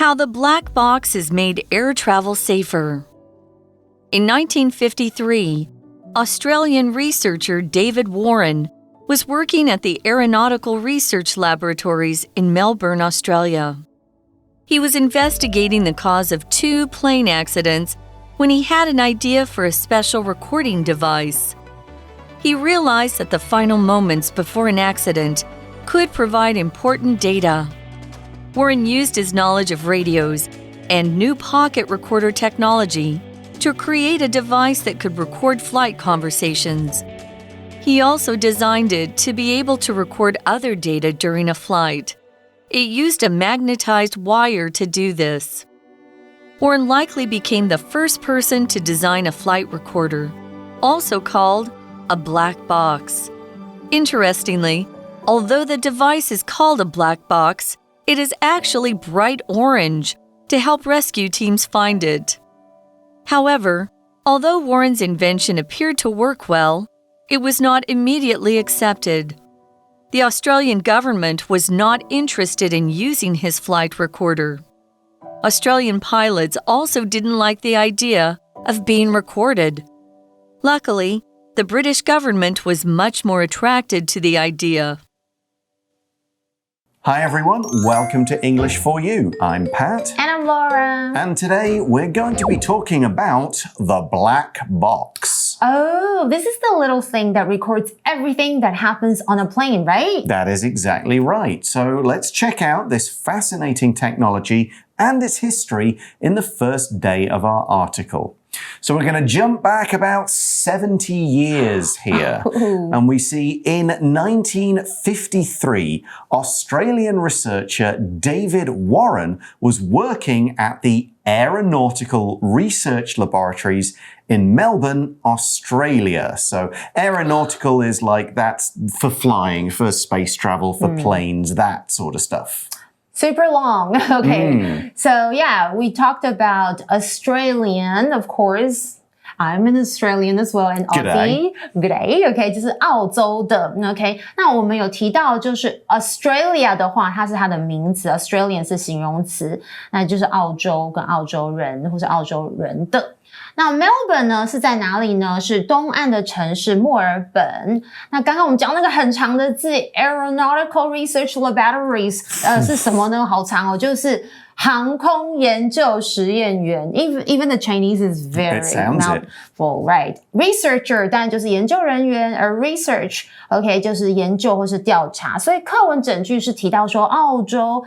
How the black box has made air travel safer. In 1953, Australian researcher David Warren was working at the Aeronautical Research Laboratories in Melbourne, Australia. He was investigating the cause of 2 plane accidents when he had an idea for a special recording device. He realized that the final moments before an accident could provide important data. Warren used his knowledge of radios and new pocket recorder technology to create a device that could record flight conversations. He also designed it to be able to record other data during a flight. It used a magnetized wire to do this. Warren likely became the first person to design a flight recorder, also called a black box. Interestingly, although the device is called a black box, it is actually bright orange to help rescue teams find it. However, although Warren's invention appeared to work well, it was not immediately accepted. The Australian government was not interested in using his flight recorder. Australian pilots also didn't like the idea of being recorded. Luckily, the British government was much more attracted to the idea. Hi everyone, welcome to English for You. I'm Pat. And I'm Laura. And today we're going to be talking about the black box. Oh, this is the little thing that records everything that happens on a plane, right? That is exactly right. So let's check out this fascinating technology and its history in the first day of our article. So we're going to jump back about 70 years here. And we see in 1953, Australian researcher David Warren was working at the Aeronautical Research Laboratories in Melbourne, Australia. So aeronautical is like that's for flying, for space travel, for planes, that sort of stuff. Super long. Okay. So yeah, we talked about Australian, of course. I'm an Australian as well, and Aussie. Good day. Okay, 就是澳洲的。OK， 那我们有提到，就是 Australia 的话，它是它的名词 ，Australian 是形容词，那就是澳洲跟澳洲人或是澳洲人的。那 Melbourne 呢是在哪里呢？是东岸的城市墨尔本。那刚刚我们讲那个很长的字 Aeronautical Research Laboratories 是什么呢？好长哦，就是航空研究实验员。Even the Chinese is very mouthful, right? Researcher 当然就是研究人员，而 research OK 就是研究或是调查。所以课文整句是提到说澳洲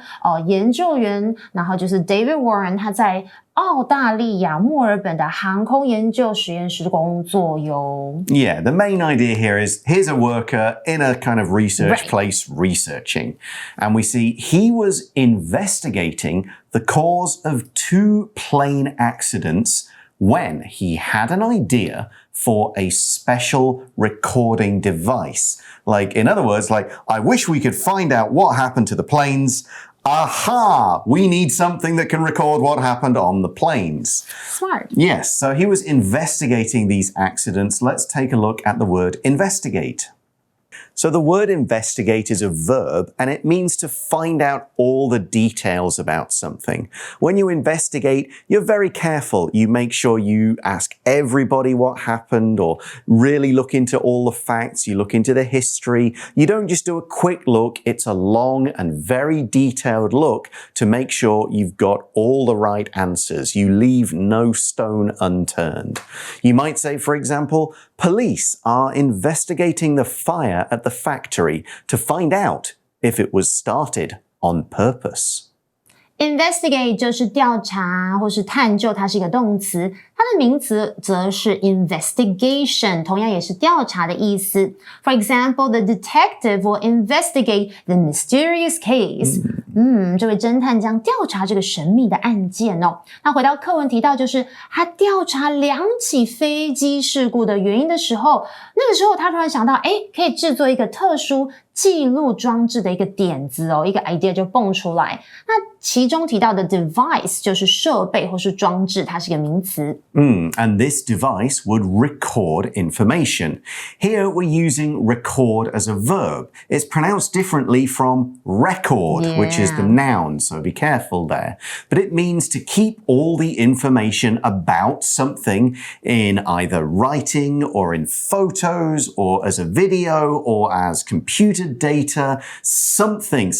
研究员，然后就是 David Warren 他在澳大利亚墨尔本的航空研究实验室工作哟。Yeah, the main idea here is here's a worker in a kind of research place researching. And we see he was investigating the cause of 2 plane accidents when he had an idea for a special recording device. Like, in other words, like, I wish we could find out what happened to the planes. Aha! We need something that can record what happened on the planes. Smart. Yes, so he was investigating these accidents. Let's take a look at the word investigate. So the word investigate is a verb and it means to find out all the details about something. When you investigate, you're very careful. You make sure you ask everybody what happened or really look into all the facts. You look into the history. You don't just do a quick look. It's a long and very detailed look to make sure you've got all the right answers. You leave no stone unturned. You might say, for example, police are investigating the fire at the factory to find out if it was started on purpose. Investigate 就是调查或是探究，它是一个动词，它的名词则是 investigation， 同样也是调查的意思。For example, the detective will investigate the mysterious case. 这位侦探将调查这个神秘的案件哦。那回到课文提到，就是他调查2起飞机事故的原因的时候，那个时候他突然想到，可以制作一个特殊记录装置的一个点子哦，一个 idea 就蹦出来。那其中提到的 device 就是设备或是装置，它是一个名词。And this device would record information. Here we're using record as a verb. It's pronounced differently from record, which is the noun, so be careful there. But it means to keep all the information about something in either writing or in photos or as a video or as computer data, something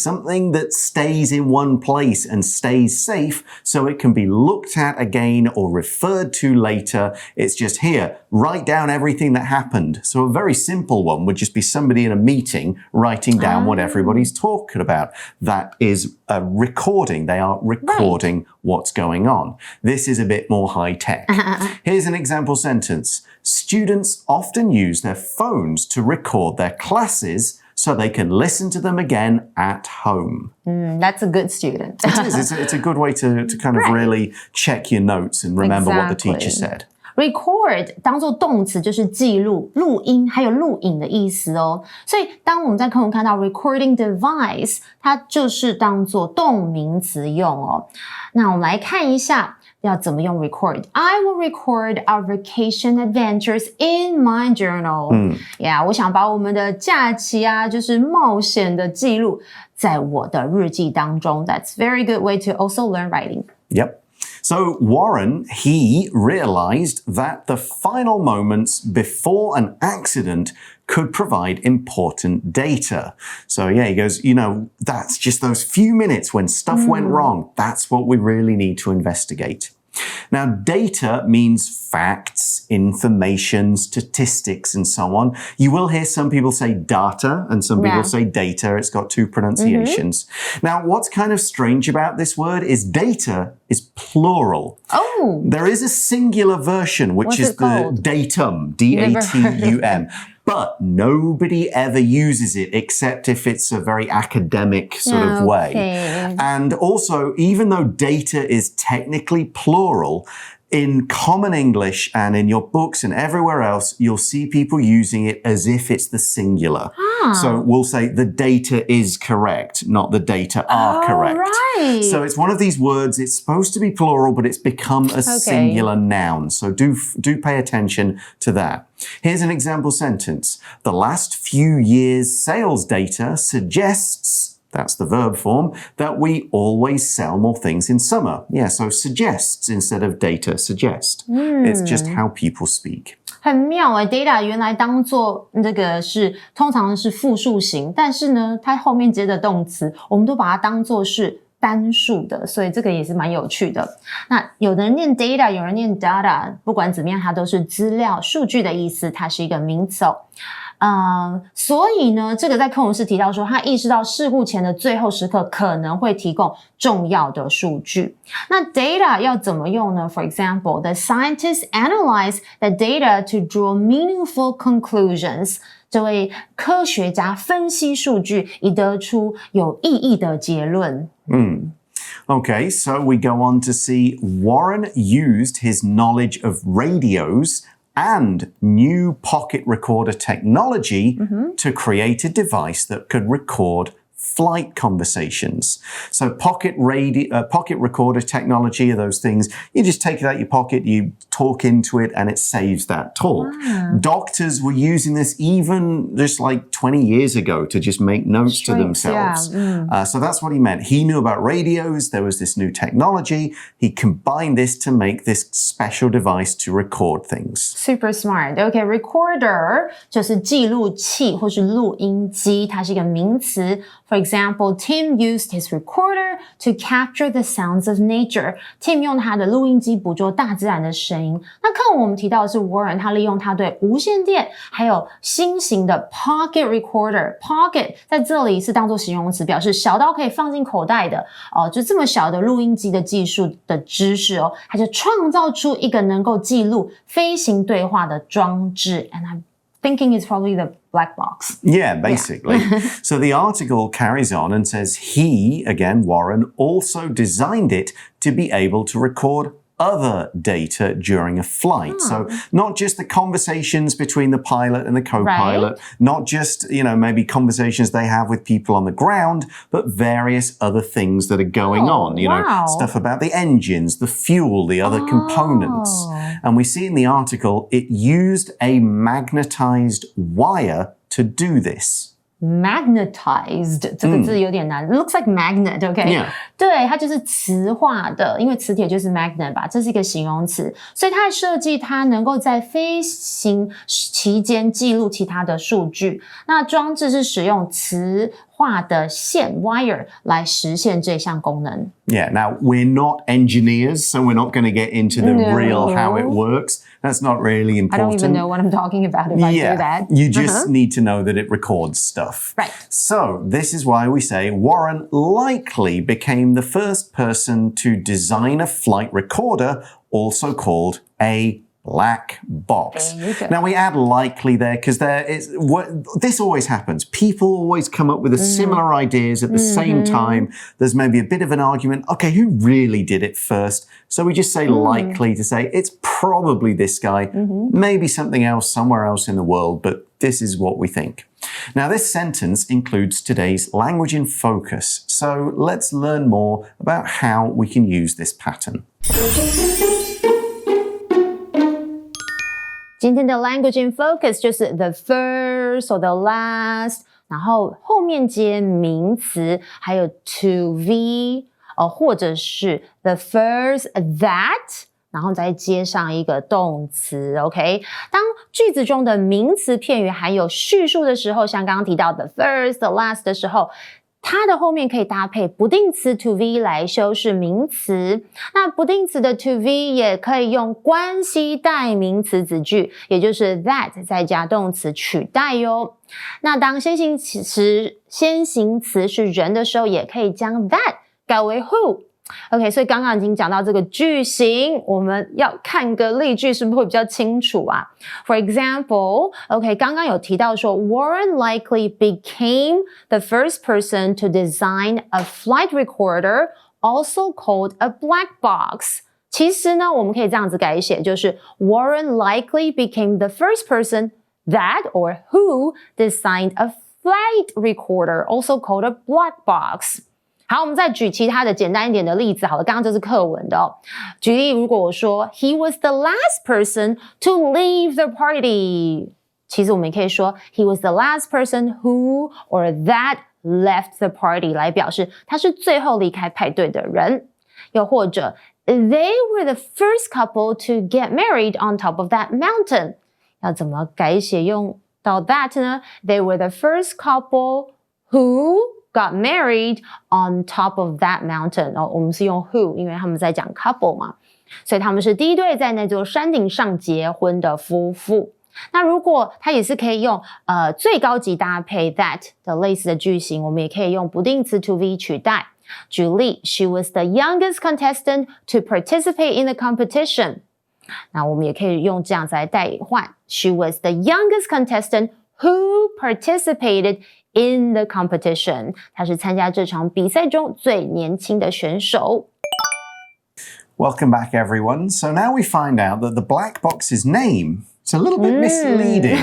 that stays in one place and stays safe so it can be looked at again or referred to later. It's just here, write down everything that happened. So a very simple one would just be somebody in a meeting writing down what everybody's talking about. That is a recording. They are recording what's going on. This is a bit more high tech. Here's an example sentence. Students often use their phones to record their classes so they can listen to them again at home. That's a good student. It is. It's a good way to kind of really check your notes and remember what the teacher said. Record 当作动词就是记录、录音还有录影的意思哦。所以当我们在课文看到 recording device， 它就是当作动名词用哦。那我们来看一下要怎么用 record. I will record our vacation adventures in my journal. Yeah, 我想把我们的假期啊，就是冒险的记录在我的日记当中。That's very good way to also learn writing. Yep.So Warren, he realized that the final moments before an accident could provide important data. So yeah, he goes, that's just those few minutes when stuff went wrong. That's what we really need to investigate. Now, data means facts, information, statistics, and so on. You will hear some people say data and some people say data. It's got two pronunciations. Now, what's kind of strange about this word is data is plural. Oh. There is a singular version, which is the datum, D-A-T-U-M. But nobody ever uses it except if it's a very academic sort of way. And also, even though data is technically plural, in common English and in your books and everywhere else, you'll see people using it as if it's the singular. So we'll say the data is correct, not the data are correct. Right. So it's one of these words, it's supposed to be plural, but it's become a singular noun. So do pay attention to that. Here's an example sentence. The last few years' sales data suggests, that's the verb form, that we always sell more things in summer. Yeah, so suggests instead of data suggest. It's just how people speak. 很妙欸 data 原来当作这个是通常是复数型，但是呢它后面接的动词我们都把它当作是单数的，所以这个也是蛮有趣的。那有的人念 data， 有人念 data， 不管怎么样它都是资料数据的意思，它是一个名词哦。所以呢这个在课文是提到说他意识到事故前的最后时刻可能会提供重要的数据。那 data 要怎么用呢？ For example, the scientists analyze the data to draw meaningful conclusions. 这位科学家分析数据以得出有意义的结论。Okay, so we go on to see Warren used his knowledge of radios and new pocket recorder technology to create a device that could record flight conversations. So pocket recorder technology are those things, you just take it out your pocket, you talk into it, and it saves that talk. Doctors were using this even just like 20 years ago to just make notes to themselves. So that's what he meant. He knew about radios, there was this new technology, he combined this to make this special device to record things. Super smart. Okay, recorder 就是记录器或是录音机，它是一个名词。For example, Tim used his recorder to capture the sounds of nature. Tim 用他的录音机捕捉大自然的声音。那课文我们提到的是 Warren， 他利用他对无线电还有新型的 pocket recorder。Pocket 在这里是当作形容词，表示小到可以放进口袋的就这么小的录音机的技术的知识哦，他就创造出一个能够记录飞行对话的装置。And I'm thinking it's probably the black box. Yeah, basically. So the article carries on and says he, again, Warren, also designed it to be able to record other data during a flight. So not just the conversations between the pilot and the co-pilot, not just, maybe conversations they have with people on the ground, but various other things that are going on, stuff about the engines, the fuel, the other components. And we see in the article, it used a magnetized wire to do this. Magnetized 这个字有点难 looks like magnet, okay? Yeah. 对，它就是磁化的，因为磁铁就是 magnet 吧，这是一个形容词，所以它的设计它能够在飞行期间记录其他的数据。那装置是使用磁化的线 wire 来实现这项功能。Yeah, now we're not engineers, so we're not going to get into the real how it works. That's not really important. I don't even know what I'm talking about if I do that. You just need to know that it records stuff. Right. So this is why we say Warren likely became the first person to design a flight recorder, also called a black box. Now we add likely there because this always happens. People always come up with similar ideas at the same time. There's maybe a bit of an argument. Okay, who really did it first? So we just say likely to say it's probably this guy, maybe something else somewhere else in the world, but this is what we think. Now this sentence includes today's language in focus. So let's learn more about how we can use this pattern. 今天的 language in focus 就是 the first or the last， 然后后面接名词，还有 to be， 或者是 the first that， 然后再接上一个动词 ，OK？ 当句子中的名词片语含有叙述的时候，像刚刚提到的 first、the last 的时候，它的后面可以搭配不定词 to be 来修饰名词，那不定词的 to be 也可以用关系代名词子句，也就是 that 再加动词取代哟。那当先行词是人的时候，也可以将 that 改为 who。OK， 所以刚刚已经讲到这个句型，我们要看个例句是不是会比较清楚啊 ？For example， OK， 刚刚有提到说 Warren likely became the first person to design a flight recorder, also called a black box. 其实呢，我们可以这样子改写，就是 Warren likely became the first person that or who designed a flight recorder, also called a black box. 好，我们再举其他的简单一点的例子好了，刚刚这是课文的哦。举例，如果我说 He was the last person to leave the party， 其实我们也可以说 He was the last person who or that left the party 来表示他是最后离开派对的人。又或者 They were the first couple to get married on top of that mountain， 要怎么改写用到 that 呢？ They were the first couple who got married on top of that mountain。 我们是用 who， 因为他们在讲 couple 嘛，所以他们是第一对在那座山顶上结婚的夫妇。那如果它也是可以用最高级搭配 that 的类似的句型，我们也可以用不定词 to be 取代。举例 She was the youngest contestant to participate in the competition。 那我们也可以用这样子来代换 She was the youngest contestant who participated in the competition， 他是参加这场比赛中最年轻的选手。Welcome back, everyone. So now we find out that the black box's name is a little bit misleading.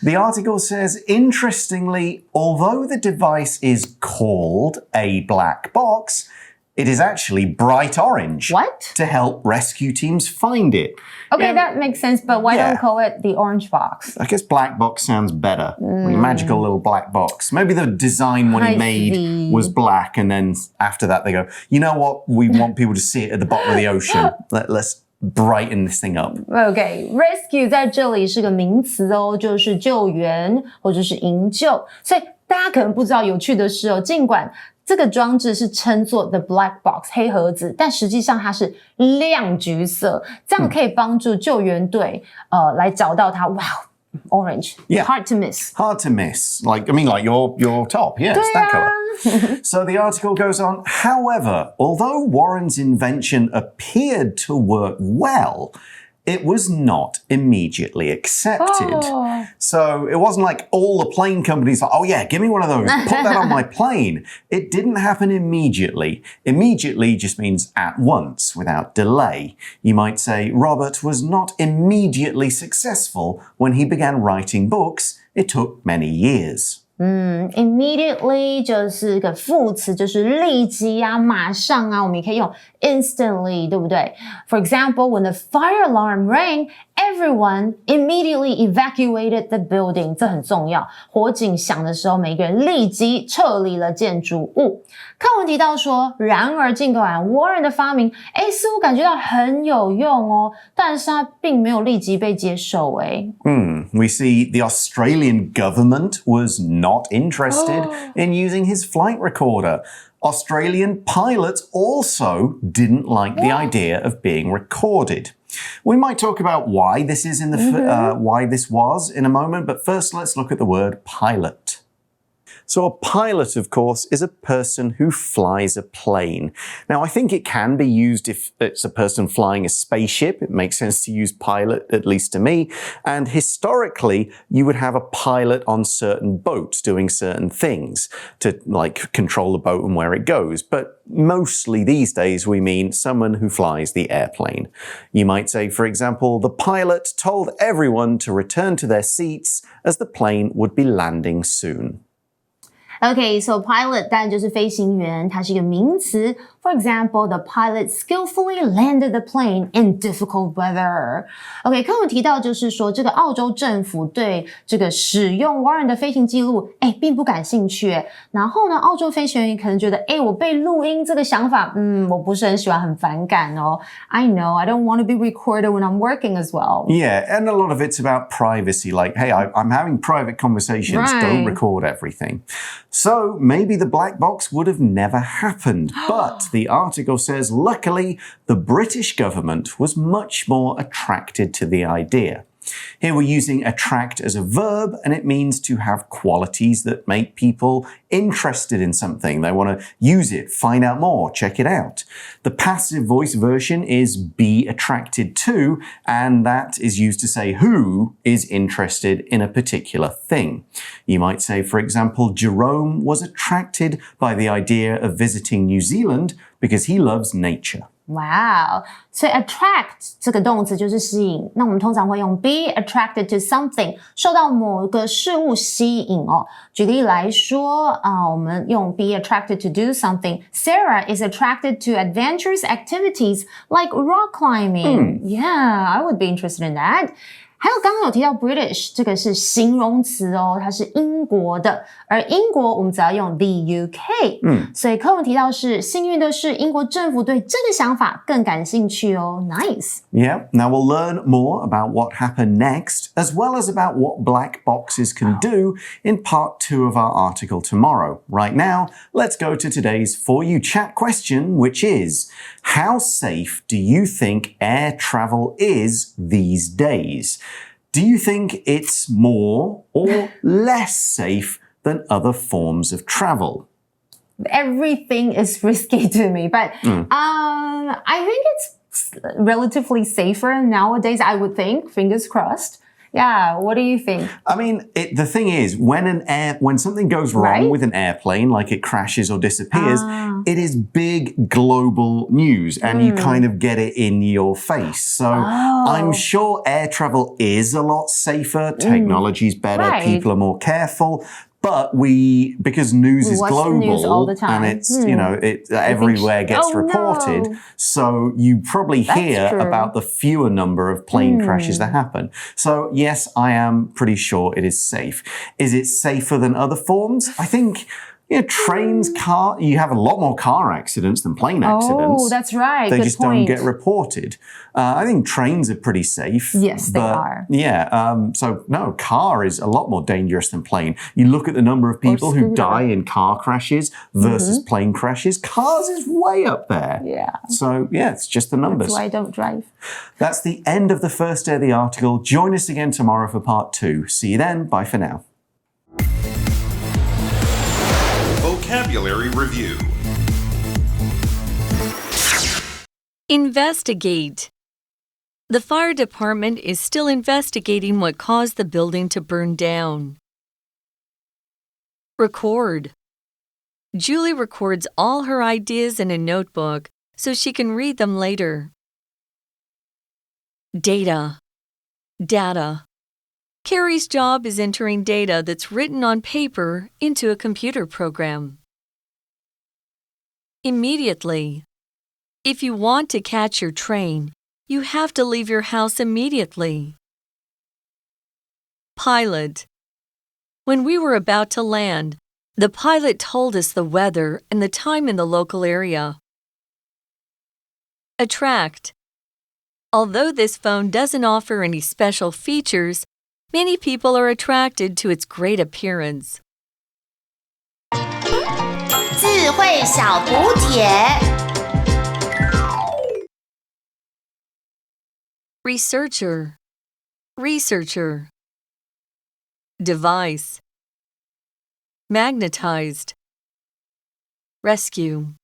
The article says, interestingly, although the device is called a black box, it is actually bright orange. What? To help rescue teams find it. Okay, that makes sense, but why don't we call it the orange box? I guess black box sounds better. Magical little black box. Maybe the design when he made was black, and then after that they go, you know what? We want people to see it at the bottom of the ocean. Let's brighten this thing up. Okay, rescue 在这里是个名词哦，就是救援或者是营救。所以大家可能不知道有趣的是哦，尽管这个装置是称作 the black box 黑盒子，但实际上它是亮橘色，这样可以帮助救援队来找到它。Wow, orange, hard to miss. Hard to miss. Like your top, yes, that color. So the article goes on. However, although Warren's invention appeared to work well, it was not immediately accepted. So it wasn't like all the plane companies like, oh yeah, give me one of those, put that on my plane. It didn't happen immediately. Immediately just means at once, without delay. You might say, Robert was not immediately successful when he began writing books. It took many years. Immediately 就是个副词，就是立即啊，马上啊，我们也可以用 instantly， 对不对？ For example, when the fire alarm rang, everyone immediately evacuated the building. 这很重要。火警响的时候，每个人立即撤离了建筑物。课文提到说，然而尽管 Warren 的发明，似乎感觉到很有用哦，但是它并没有立即被接受We see the Australian government was not interested in using his flight recorder. Australian pilots also didn't like the idea of being recorded. We might talk about why this is why this was in a moment, but first let's look at the word pilot. So a pilot, of course, is a person who flies a plane. Now, I think it can be used if it's a person flying a spaceship. It makes sense to use pilot, at least to me. And historically, you would have a pilot on certain boats doing certain things to, like, control the boat and where it goes. But mostly these days, we mean someone who flies the airplane. You might say, for example, the pilot told everyone to return to their seats as the plane would be landing soon. Okay, so pilot 当然就是飞行员，它是一个名词。For example, the pilot skillfully landed the plane in difficult weather. OK, 课文提到就是说，这个澳洲政府对这个使用 Warren 的飞行记录，并不感兴趣。然后呢，澳洲飞行员可能觉得，我被录音这个想法，我不是很喜欢，很反感哦。I know, I don't want to be recorded when I'm working as well. Yeah, and a lot of it's about privacy. Like, hey, I'm having private conversations. Right. Don't record everything. So maybe the black box would have never happened. But the article says, luckily, the British government was much more attracted to the idea. Here we're using attract as a verb, and it means to have qualities that make people interested in something. They want to use it, find out more, check it out. The passive voice version is be attracted to, and that is used to say who is interested in a particular thing. You might say, for example, Jerome was attracted by the idea of visiting New Zealand because he loves nature. Wow, 所以 attract 这个动词就是吸引，那我们通常会用 be attracted to something， 受到某个事物吸引哦。举例来说，我们用 be attracted to do something. Sarah is attracted to adventurous activities like rock climbing. Yeah, I would be interested in that. 还有刚刚有提到 British， 这个是形容词哦，它是英国的，而英国我们只要用 the UK。所以课文提到是幸运的是，英国政府对这个想法更感兴趣哦。Nice. Yeah, now we'll learn more about what happened next, as well as about what black boxes can do in part 2 of our article tomorrow. Right now, let's go to today's For You Chat question, which is, how safe do you think air travel is these days? Do you think it's more or less safe than other forms of travel? Everything is risky to me, but I think it's relatively safer nowadays, I would think. Fingers crossed. Yeah, what do you think? I mean, the thing is, when something goes wrong with an airplane, like it crashes or disappears, it is big global news, and you kind of get it in your face. So I'm sure air travel is a lot safer. Technology's better. People are more careful. But because news is global news all the time. and it's, it everywhere gets reported. No. So you probably hear about the fewer number of plane crashes that happen. So yes, I am pretty sure it is safe. Is it safer than other forms? I think trains, you have a lot more car accidents than plane accidents. Oh, that's right. They Good just point. don't get reported. I think trains are pretty safe. Yes, they are. Yeah. So no, car is a lot more dangerous than plane. You look at the number of people who die in car crashes versus plane crashes. Cars is way up there. Yeah. So yeah, it's just the numbers. That's why I don't drive. That's the end of the first day of the article. Join us again tomorrow for part 2. See you then. Bye for now. Vocabulary Review. Investigate. The fire department is still investigating what caused the building to burn down. Record. Julie records all her ideas in a notebook so she can read them later. Data. Data. Carrie's job is entering data that's written on paper into a computer program. Immediately. If you want to catch your train, you have to leave your house immediately. Pilot. When we were about to land, the pilot told us the weather and the time in the local area. Attract. Although this phone doesn't offer any special features, many people are attracted to its great appearance. 智慧小补帖。Researcher. Researcher. Device. Magnetized. Rescue.